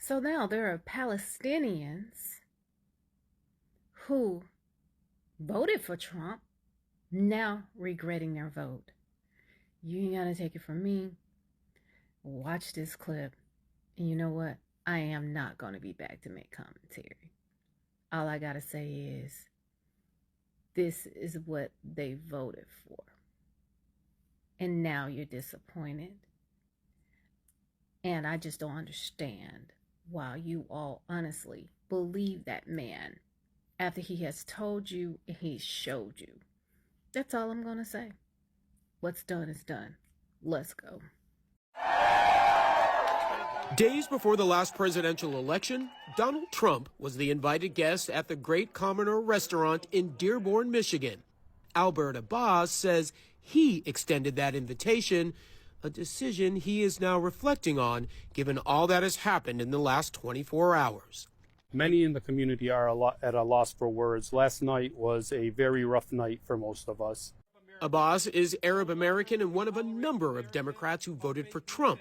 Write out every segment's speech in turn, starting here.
So now there are Palestinians who voted for Trump now regretting their vote. You ain't gotta take it from me. Watch this clip. And you know what? I am not gonna be back to make commentary. All I gotta say is this is what they voted for. And now you're disappointed. And I just don't understand why you all honestly believe that man after he has told you and he showed you. That's all I'm going to say. What's done is done. Let's go. Days before the last presidential election, Donald Trump was the invited guest at the Great Commoner restaurant in Dearborn, Michigan. Albert Abbas says he extended that invitation, a decision he is now reflecting on given all that has happened in the last 24 hours. Many in the community are at a loss for words. Last night was a very rough night for most of us. Abbas is Arab American and one of a number of Democrats who voted for Trump.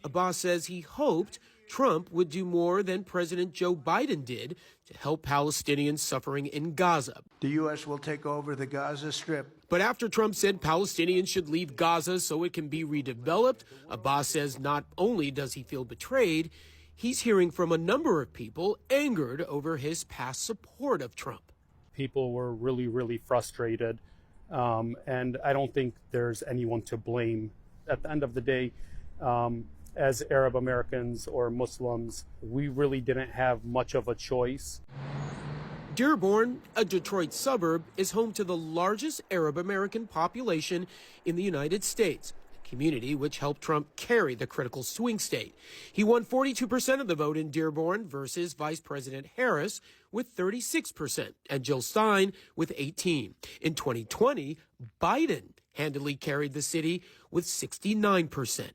Abbas says he hoped Trump would do more than President Joe Biden did to help Palestinians suffering in Gaza. The U.S. will take over the Gaza Strip. But after Trump said Palestinians should leave Gaza so it can be redeveloped, Abbas says not only does he feel betrayed, he's hearing from a number of people angered over his past support of Trump. People were really frustrated, and I don't think there's anyone to blame. At the end of the day, as Arab Americans or Muslims, we really didn't have much of a choice. Dearborn, a Detroit suburb, is home to the largest Arab American population in the United States, a community which helped Trump carry the critical swing state. He won 42% of the vote in Dearborn versus Vice President Harris with 36% and Jill Stein with 18%. In 2020, Biden handily carried the city with 69%.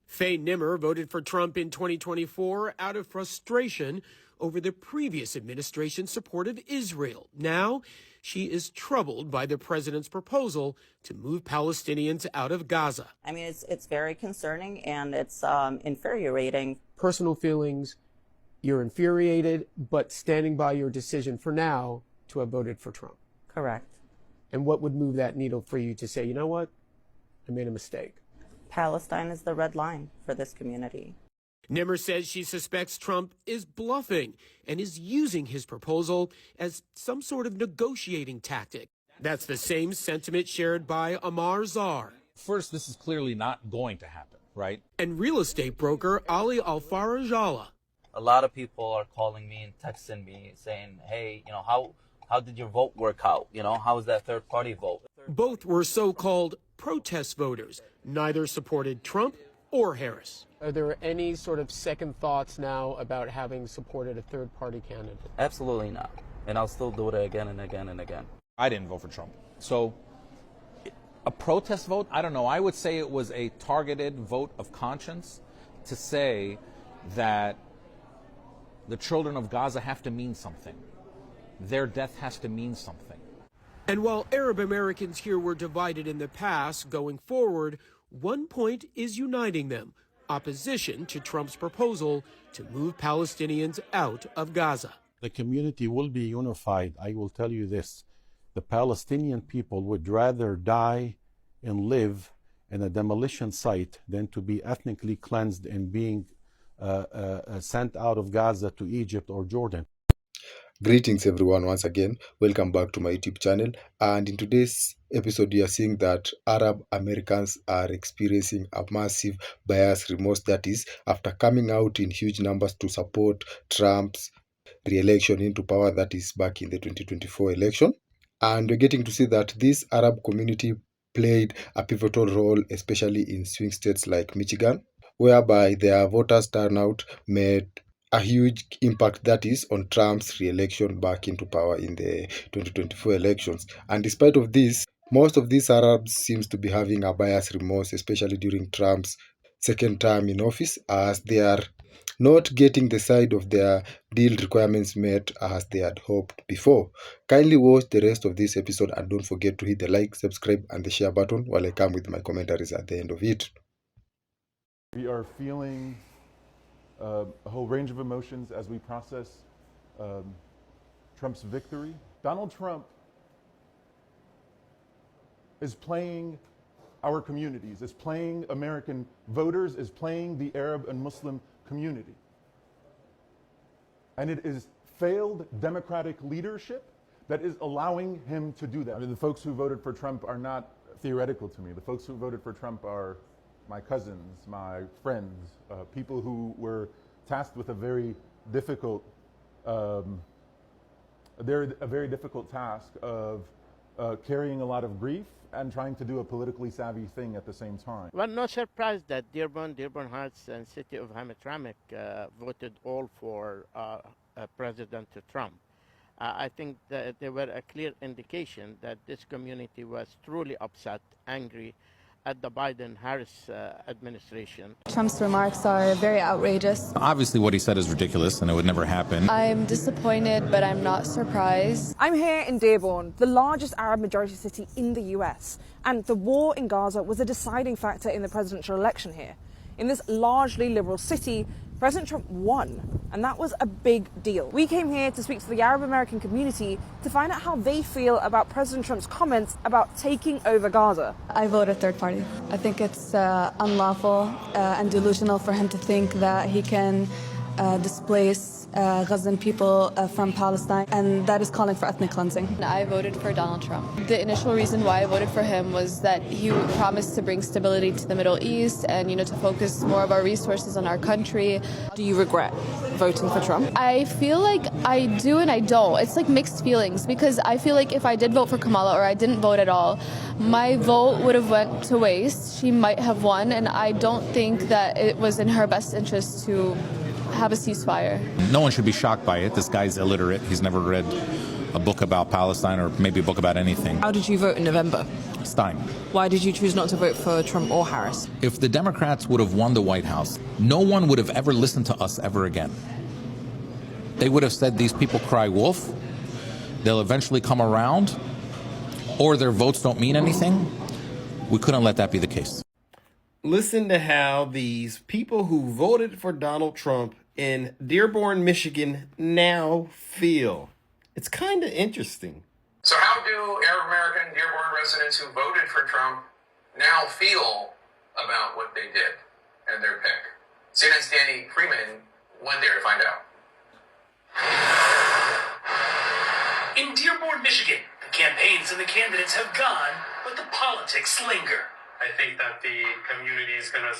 Faye Nimmer voted for Trump in 2024 out of frustration over the previous administration's support of Israel. Now, she is troubled by the president's proposal to move Palestinians out of Gaza. I mean, it's very concerning and it's infuriating. Personal feelings, you're infuriated, but standing by your decision for now to have voted for Trump. Correct. And what would move that needle for you to say, you know what, I made a mistake? Palestine is the red line for this community. Nimmer says she suspects Trump is bluffing and is using his proposal as some sort of negotiating tactic. That's the same sentiment shared by Amar Zar. First, this is clearly not going to happen, right? And real estate broker Ali Al-Farajala. A lot of people are calling me and texting me saying, hey, how did your vote work out? How was that third party vote? Both were so-called protest voters. Neither supported Trump or Harris. Are there any sort of second thoughts now about having supported a third-party candidate? Absolutely not. And I'll still do it again and again and again. I didn't vote for Trump. So a protest vote, I don't know. I would say it was a targeted vote of conscience to say that the children of Gaza have to mean something. Their death has to mean something. And while Arab Americans here were divided in the past, going forward, one point is uniting them: opposition to Trump's proposal to move Palestinians out of Gaza. The community will be unified. I will tell you this. The Palestinian people would rather die and live in a demolition site than to be ethnically cleansed and being sent out of Gaza to Egypt or Jordan. Greetings everyone, once again welcome back to my YouTube channel, and in today's episode we are seeing that Arab Americans are experiencing a massive bias remorse, that is after coming out in huge numbers to support Trump's re-election into power, that is back in the 2024 election. And we're getting to see that this Arab community played a pivotal role, especially in swing states like Michigan, whereby their voters turnout made a huge impact, that is on Trump's re-election back into power in the 2024 elections. And despite of this, most of these Arabs seems to be having a bias remorse, especially during Trump's second term in office, as they are not getting the side of their deal requirements met as they had hoped before. Kindly watch the rest of this episode and don't forget to hit the like, subscribe and the share button while I come with my commentaries at the end of it. We are feeling a whole range of emotions as we process Trump's victory. Donald Trump is playing our communities, is playing American voters, is playing the Arab and Muslim community. And it is failed democratic leadership that is allowing him to do that. I mean, the folks who voted for Trump are not theoretical to me. The folks who voted for Trump are my cousins, my friends, people who were tasked with a very difficult, very difficult task of carrying a lot of grief and trying to do a politically savvy thing at the same time. Well, no surprise that Dearborn Heights, and city of Hamtramck voted all for President Trump. I think that there were a clear indication that this community was truly upset, angry at the Biden-Harris administration. Trump's remarks are very outrageous. Obviously what he said is ridiculous and it would never happen. I'm disappointed, but I'm not surprised. I'm here in Dearborn, the largest Arab majority city in the US, and the war in Gaza was a deciding factor in the presidential election here. In this largely liberal city, President Trump won, and that was a big deal. We came here to speak to the Arab American community to find out how they feel about President Trump's comments about taking over Gaza. I voted third party. I think it's unlawful and delusional for him to think that he can displace Gazan people from Palestine, and that is calling for ethnic cleansing. I voted for Donald Trump. The initial reason why I voted for him was that he promised to bring stability to the Middle East and, to focus more of our resources on our country. Do you regret voting for Trump? I feel like I do and I don't. It's like mixed feelings, because I feel like if I did vote for Kamala or I didn't vote at all, my vote would have went to waste. She might have won, and I don't think that it was in her best interest to have a ceasefire. No one should be shocked by it. This guy's illiterate. He's never read a book about Palestine or maybe a book about anything. How did you vote in November? Stein. Why did you choose not to vote for Trump or Harris? If the Democrats would have won the White House, no one would have ever listened to us ever again. They would have said these people cry wolf, they'll eventually come around, or their votes don't mean anything. We couldn't let that be the case. Listen to how these people who voted for Donald Trump in Dearborn, Michigan now feel. It's kind of interesting. So how do Arab American Dearborn residents who voted for Trump now feel about what they did and their pick? CNN's Danny Freeman went there to find out. In Dearborn, Michigan, the campaigns and the candidates have gone, but the politics linger. I think that the community is going to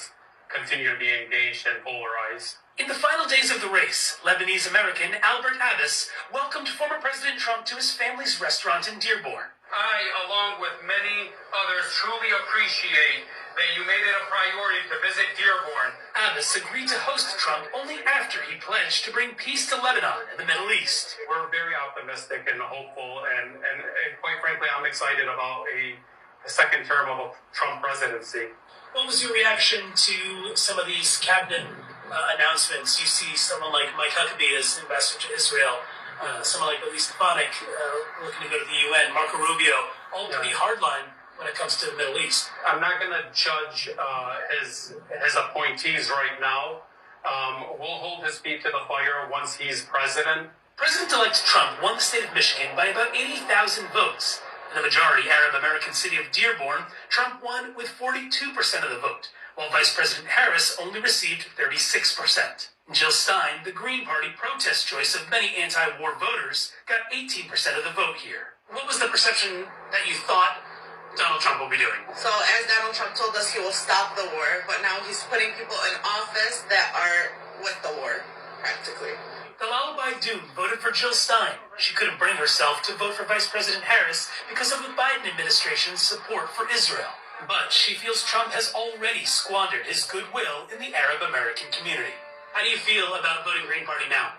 continue to be engaged and polarized. In the final days of the race, Lebanese-American Albert Abbas welcomed former President Trump to his family's restaurant in Dearborn. I, along with many others, truly appreciate that you made it a priority to visit Dearborn. Abbas agreed to host Trump only after he pledged to bring peace to Lebanon and the Middle East. We're very optimistic and hopeful, and quite frankly, I'm excited about a second term of a Trump presidency. What was your reaction to some of these cabinet announcements? You see someone like Mike Huckabee as ambassador to Israel, someone like Elise Stefanik looking to go to the UN, Marco Rubio, all pretty hardline when it comes to the Middle East. I'm not going to judge his appointees right now. We'll hold his feet to the fire once he's president. President-elect Trump won the state of Michigan by about 80,000 votes. In the majority Arab-American city of Dearborn, Trump won with 42% of the vote, while Vice President Harris only received 36%. Jill Stein, the Green Party protest choice of many anti-war voters, got 18% of the vote here. What was the perception that you thought Donald Trump will be doing? So as Donald Trump told us he will stop the war, but now he's putting people in office that are with the war, practically. Galal Baidoun voted for Jill Stein. She couldn't bring herself to vote for Vice President Harris because of the Biden administration's support for Israel. But she feels Trump has already squandered his goodwill in the Arab American community. How do you feel about voting Green Party now?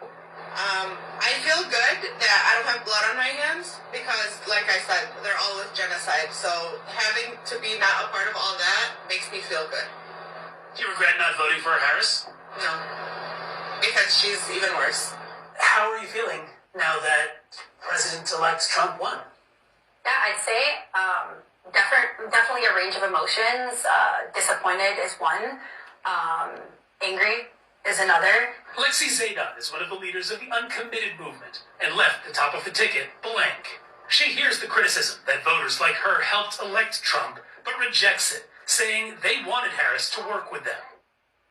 I feel good that I don't have blood on my hands because, like I said, they're all with genocide. So having to be not a part of all that makes me feel good. Do you regret not voting for Harris? No, because she's even worse. How are you feeling now that President-elect Trump won? Yeah, I'd say definitely a range of emotions. Disappointed is one. Angry is another. Alexei Zaydan is one of the leaders of the uncommitted movement and left the top of the ticket blank. She hears the criticism that voters like her helped elect Trump, but rejects it, saying they wanted Harris to work with them.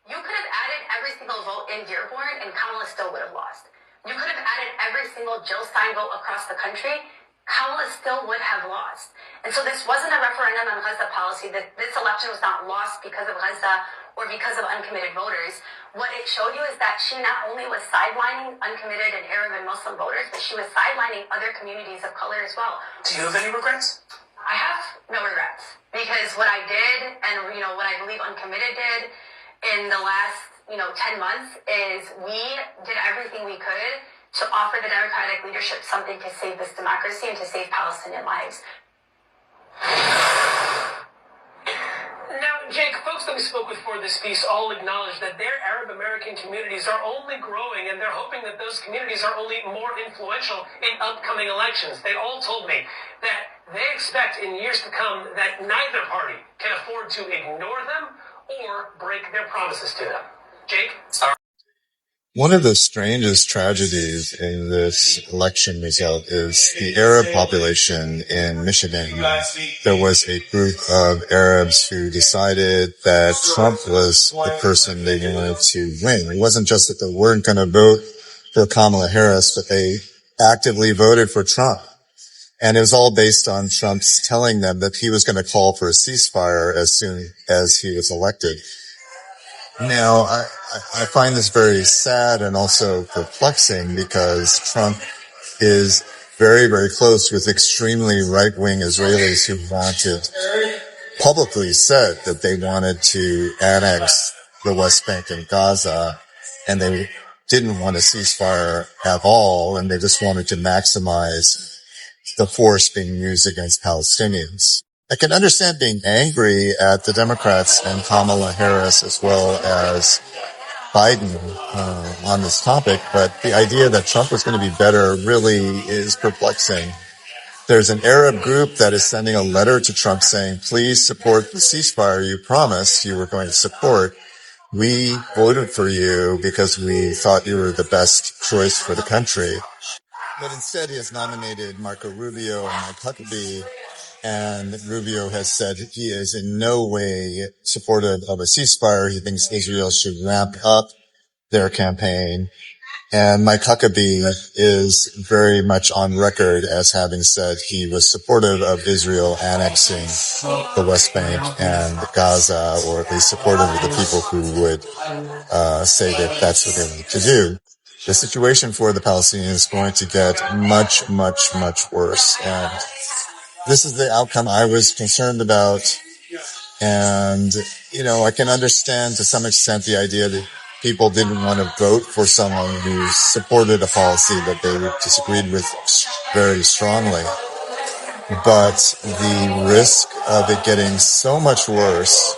You could have added every single vote in Dearborn and Kamala still would have lost. You could have added every single Jill Stein vote across the country, Kamala still would have lost. And so this wasn't a referendum on Gaza policy. This election was not lost because of Gaza or because of uncommitted voters. What it showed you is that she not only was sidelining uncommitted and Arab and Muslim voters, but she was sidelining other communities of color as well. Do you have any regrets? I have no regrets because what I did and what I believe uncommitted did in the last 10 months is we did everything we could to offer the Democratic leadership something to save this democracy and to save Palestinian lives. Now, Jake, folks that we spoke with for this piece all acknowledge that their Arab American communities are only growing, and they're hoping that those communities are only more influential in upcoming elections. They all told me that they expect in years to come that neither party can afford to ignore them or break their promises to them. Jake? One of the strangest tragedies in this election result is the Arab population in Michigan. There was a group of Arabs who decided that Trump was the person they wanted to win. It wasn't just that they weren't going to vote for Kamala Harris, but they actively voted for Trump. And it was all based on Trump's telling them that he was going to call for a ceasefire as soon as he was elected. Now, I find this very sad and also perplexing because Trump is very, very close with extremely right-wing Israelis who publicly said that they wanted to annex the West Bank and Gaza, and they didn't want a ceasefire at all, and they just wanted to maximize the force being used against Palestinians. I can understand being angry at the Democrats and Kamala Harris as well as Biden on this topic, but the idea that Trump was going to be better really is perplexing. There's an Arab group that is sending a letter to Trump saying, please support the ceasefire you promised you were going to support. We voted for you because we thought you were the best choice for the country. But instead he has nominated Marco Rubio and Mike Huckabee, and Rubio has said he is in no way supportive of a ceasefire. He thinks Israel should ramp up their campaign. And Mike Huckabee is very much on record as having said he was supportive of Israel annexing the West Bank and Gaza, or at least supportive of the people who would say that that's what they want to do. The situation for the Palestinians is going to get much, much, much worse. And this is the outcome I was concerned about. And, I can understand to some extent the idea that people didn't want to vote for someone who supported a policy that they disagreed with very strongly. But the risk of it getting so much worse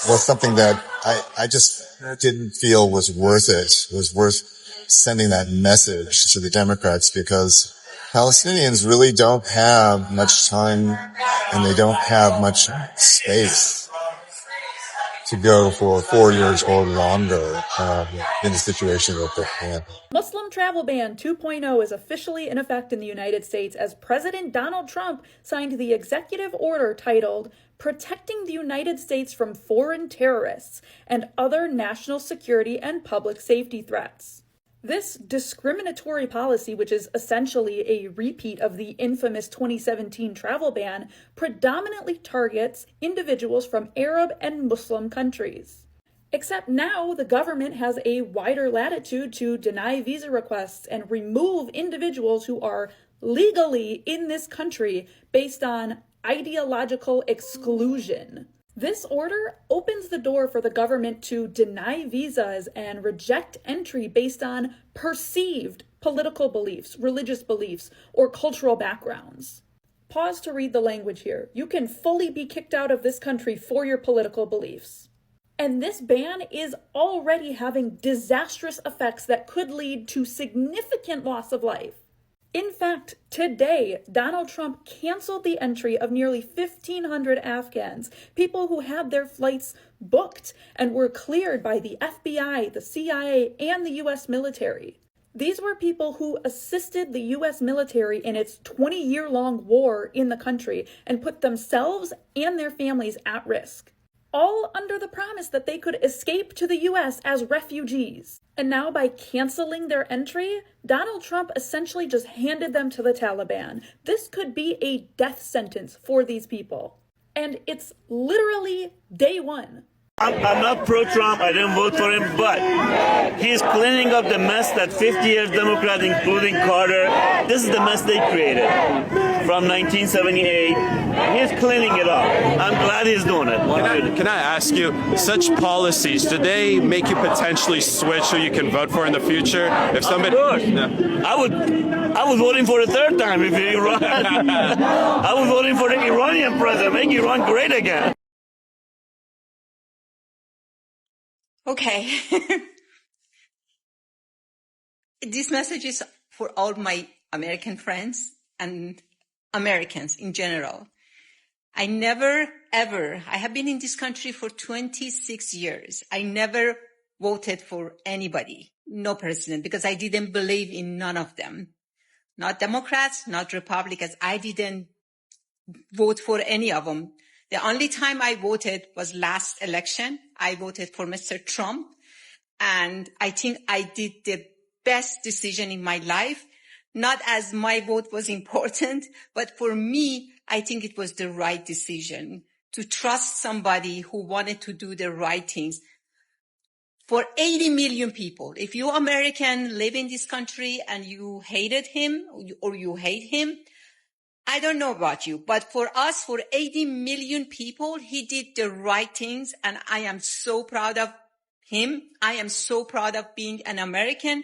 was something that I just didn't feel was worth it. It was worth sending that message to the Democrats, because Palestinians really don't have much time and they don't have much space to go for 4 years or longer in the situation that they're in. Muslim travel ban 2.0 is officially in effect in the United States as President Donald Trump signed the executive order titled Protecting the United States from Foreign Terrorists and Other National Security and Public Safety Threats. This discriminatory policy, which is essentially a repeat of the infamous 2017 travel ban, predominantly targets individuals from Arab and Muslim countries. Except now the government has a wider latitude to deny visa requests and remove individuals who are legally in this country based on ideological exclusion. This order opens the door for the government to deny visas and reject entry based on perceived political beliefs, religious beliefs, or cultural backgrounds. Pause to read the language here. You can fully be kicked out of this country for your political beliefs. And this ban is already having disastrous effects that could lead to significant loss of life. In fact, today, Donald Trump canceled the entry of nearly 1,500 Afghans, people who had their flights booked and were cleared by the FBI, the CIA, and the U.S. military. These were people who assisted the U.S. military in its 20-year-long war in the country and put themselves and their families at risk, all under the promise that they could escape to the U.S. as refugees. And now, by canceling their entry, Donald Trump essentially just handed them to the Taliban. This could be a death sentence for these people. And it's literally day one. I'm not pro-Trump, I didn't vote for him, but he's cleaning up the mess that 50 years Democrats, including Carter, this is the mess they created from 1978. He's cleaning it up. I'm glad he's doing it. Can I ask you, such policies, do they make you potentially switch who you can vote for in the future? If somebody, of course. Yeah. I was voting for the third time if he run. I was voting for the Iranian president, make Iran great again. Okay. This message is for all my American friends and Americans in general. I have been in this country for 26 years. I never voted for anybody, no president, because I didn't believe in none of them. Not Democrats, not Republicans. I didn't vote for any of them. The only time I voted was last election. I voted for Mr. Trump, and I think I did the best decision in my life. Not as my vote was important, but for me, I think it was the right decision to trust somebody who wanted to do the right things. For 80 million people, if you American live in this country and you hated him or you hate him, I don't know about you, but for us, for 80 million people, he did the right things, and I am so proud of him. I am so proud of being an American,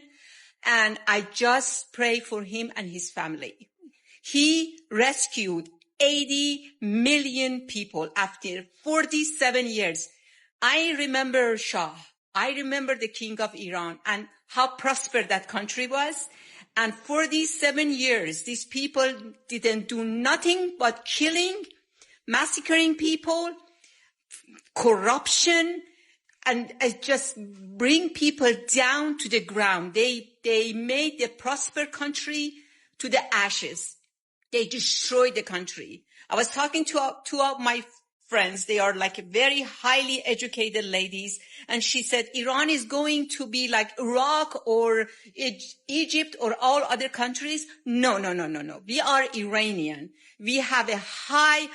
and I just pray for him and his family. He rescued 80 million people after 47 years. I remember Shah. I remember the king of Iran and how prosperous that country was. And for these 7 years, these people didn't do nothing but killing, massacring people, corruption, and just bring people down to the ground. They made the prosperous country to the ashes. They destroyed the country. I was talking to two of my friends. They are like very highly educated ladies. And she said, Iran is going to be like Iraq or Egypt or all other countries. No. We are Iranian. We have a high,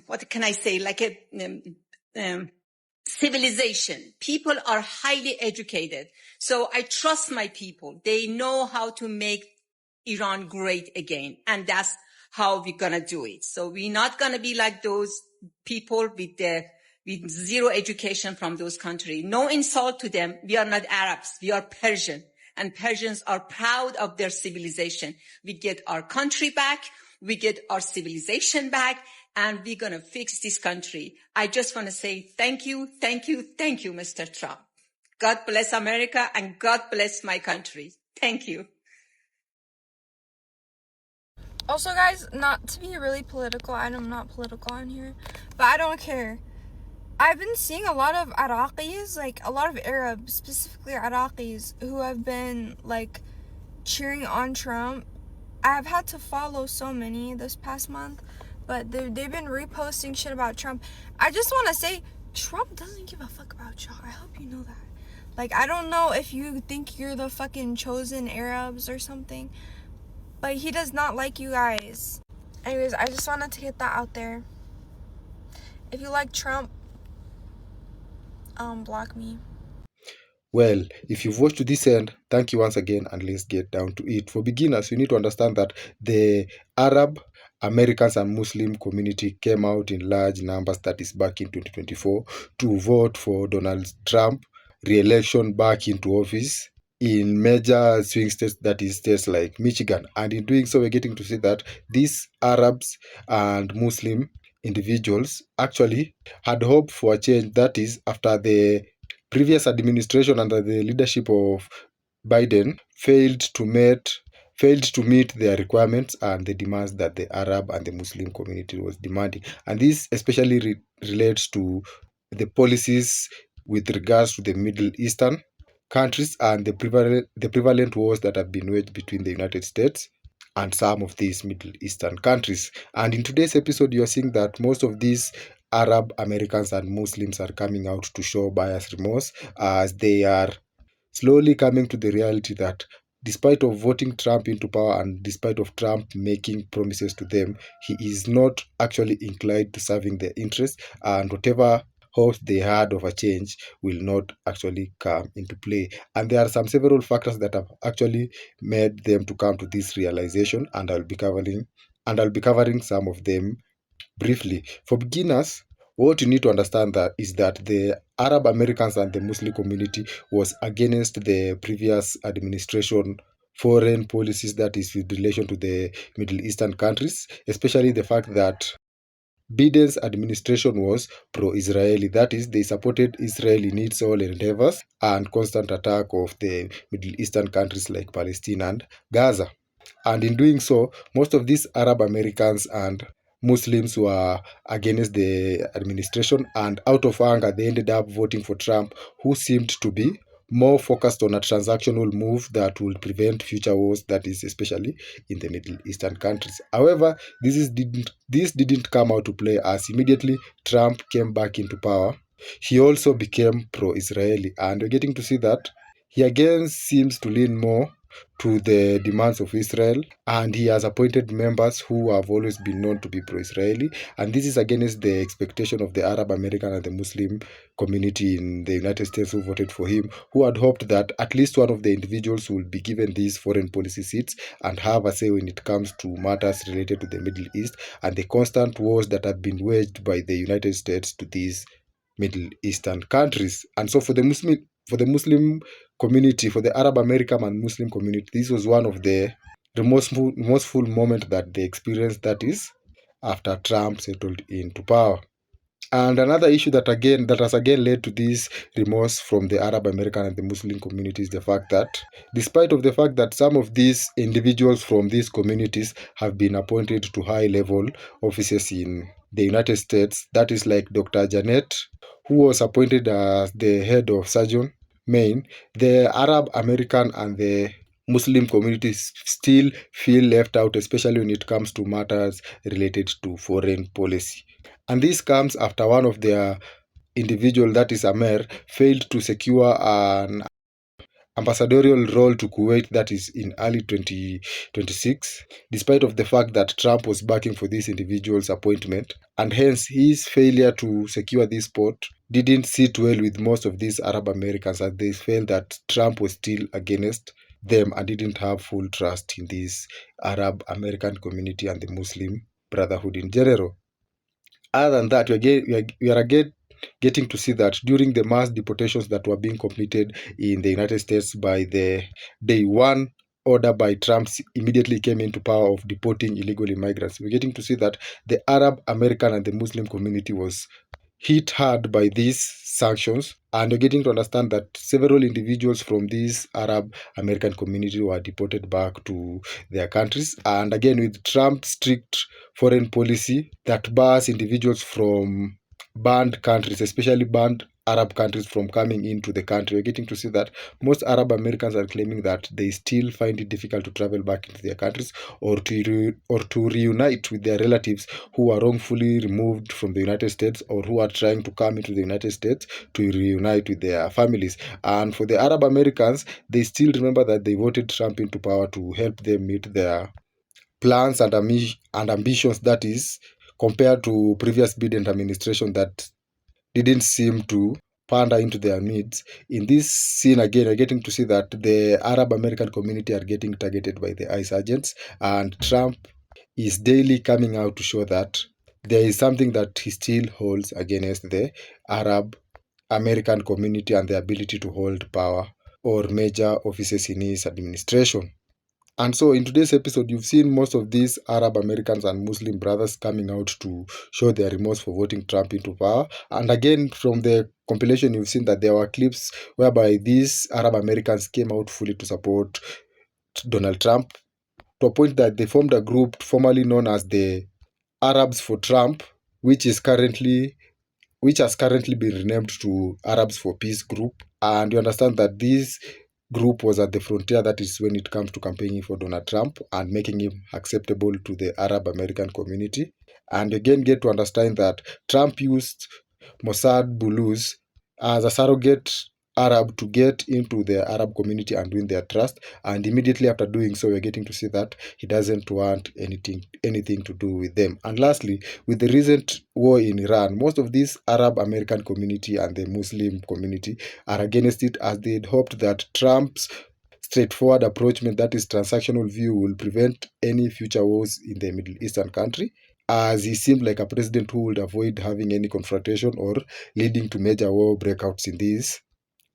what can I say? Like a civilization. People are highly educated. So I trust my people. They know how to make Iran great again. And that's how we're going to do it. So we're not going to be like those people with zero education from those countries. No insult to them. We are not Arabs. We are Persian. And Persians are proud of their civilization. We get our country back. We get our civilization back. And we're going to fix this country. I just want to say thank you, Mr. Trump. God bless America and God bless my country. Thank you. Also, guys, not to be really political, I'm not political on here, but I don't care. I've been seeing a lot of Iraqis, like a lot of Arabs, specifically Iraqis, who have been like cheering on Trump. I've had to follow so many this past month, but they've been reposting shit about Trump. I just want to say, Trump doesn't give a fuck about y'all. I hope you know that. Like, I don't know if you think you're the fucking chosen Arabs or something, but he does not like you guys. Anyways, I just wanted to get that out there. If you like Trump, block me. Well, if you've watched to this end, thank you once again, and let's get down to it. For beginners, you need to understand that the Arab Americans and Muslim community came out in large numbers, that is back in 2024, to vote for Donald Trump re-election back into office in major swing states, that is states like Michigan. And in doing so, we're getting to see that these Arabs and Muslim individuals actually had hope for a change. That is, after the previous administration under the leadership of Biden failed to meet their requirements and the demands that the Arab and the Muslim community was demanding. And this especially relates to the policies with regards to the Middle Eastern countries and the prevalent wars that have been waged between the United States and some of these Middle Eastern countries. And in today's episode, you are seeing that most of these Arab Americans and Muslims are coming out to show bias remorse as they are slowly coming to the reality that despite of voting Trump into power and despite of Trump making promises to them, he is not actually inclined to serving their interests, and whatever hopes they had of a change will not actually come into play. And there are several factors that have actually made them to come to this realization, and I'll be covering some of them briefly. For beginners, what you need to understand that is that the Arab Americans and the Muslim community was against the previous administration foreign policies, that is with relation to the Middle Eastern countries, especially the fact that Biden's administration was pro-Israeli. That is, they supported Israel in its all endeavors and constant attack of the Middle Eastern countries like Palestine and Gaza. And in doing so, most of these Arab Americans and Muslims were against the administration, and out of anger, they ended up voting for Trump, who seemed to be more focused on a transactional move that will prevent future wars, that is especially in the Middle Eastern countries. However, this didn't come out to play, as immediately Trump came back into power, he also became pro-Israeli, and we're getting to see that he again seems to lean more to the demands of Israel, and he has appointed members who have always been known to be pro-Israeli, and this is against the expectation of the Arab American and the Muslim community in the United States who voted for him, who had hoped that at least one of the individuals will be given these foreign policy seats and have a say when it comes to matters related to the Middle East and the constant wars that have been waged by the United States to these Middle Eastern countries. And so for the Muslim community, for the Arab American and Muslim community, this was one of the remorseful moment that they experienced, that is after Trump settled into power. And another issue that has again led to this remorse from the Arab American and the Muslim community is the fact that despite of the fact that some of these individuals from these communities have been appointed to high level offices in the United States, that is like Dr. Janet, who was appointed as the head of Surgeon Maine, the Arab American and the Muslim communities still feel left out, especially when it comes to matters related to foreign policy. And this comes after one of their individual, that is Amer, failed to secure an ambassadorial role to Kuwait, that is in early 2026, despite of the fact that Trump was backing for this individual's appointment, and hence his failure to secure this spot didn't sit well with most of these Arab Americans, as they felt that Trump was still against them and didn't have full trust in this Arab American community and the Muslim Brotherhood in general. Other than that, we are again getting to see that during the mass deportations that were being completed in the United States by the day one order by Trump immediately came into power of deporting illegal immigrants, we're getting to see that the Arab American and the Muslim community was hit hard by these sanctions, and you're getting to understand that several individuals from this Arab American community were deported back to their countries. And again, with Trump's strict foreign policy that bars individuals from banned countries, especially banned Arab countries, from coming into the country, we're getting to see that most Arab Americans are claiming that they still find it difficult to travel back into their countries or to reunite with their relatives who are wrongfully removed from the United States or who are trying to come into the United States to reunite with their families. And for the Arab Americans, they still remember that they voted Trump into power to help them meet their plans and ambitions, that is compared to previous Biden administration that didn't seem to pander into their needs. In this scene again, we're getting to see that the Arab American community are getting targeted by the ICE agents, and Trump is daily coming out to show that there is something that he still holds against the Arab American community and the ability to hold power or major offices in his administration. And so in today's episode, you've seen most of these Arab Americans and Muslim brothers coming out to show their remorse for voting Trump into power. And again, from the compilation, you've seen that there were clips whereby these Arab Americans came out fully to support Donald Trump, to a point that they formed a group formerly known as the Arabs for Trump, which has currently been renamed to Arabs for Peace group. And you understand that this group was at the frontier, that is when it comes to campaigning for Donald Trump and making him acceptable to the Arab American community. And again, get to understand that Trump used Mossad Bulus as a surrogate Arab to get into the Arab community and win their trust. And immediately after doing so, we're getting to see that he doesn't want anything to do with them. And lastly, with the recent war in Iran, most of this Arab American community and the Muslim community are against it, as they'd hoped that Trump's straightforward approachment, that is transactional view, will prevent any future wars in the Middle Eastern country, as he seemed like a president who would avoid having any confrontation or leading to major war breakouts in this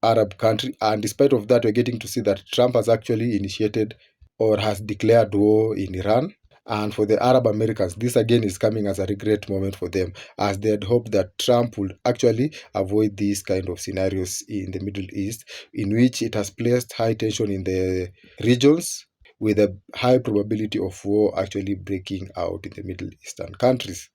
Arab country. And despite of that, we're getting to see that Trump has actually initiated or has declared war in Iran. And for the Arab Americans, this again is coming as a regret moment for them, as they had hoped that Trump would actually avoid these kind of scenarios in the Middle East, in which it has placed high tension in the regions, with a high probability of war actually breaking out in the Middle Eastern countries.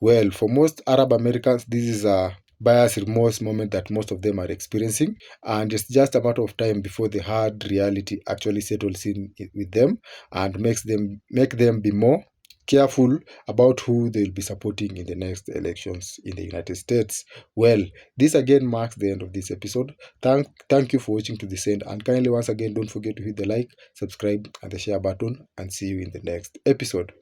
Well, for most Arab Americans, this is a buyer's remorse moment that most of them are experiencing, and it's just a matter of time before the hard reality actually settles in with them and make them be more careful about who they'll be supporting in the next elections in the United States. Well, this again marks the end of this episode. Thank you for watching to this end, and kindly once again don't forget to hit the like, subscribe and the share button, and see you in the next episode.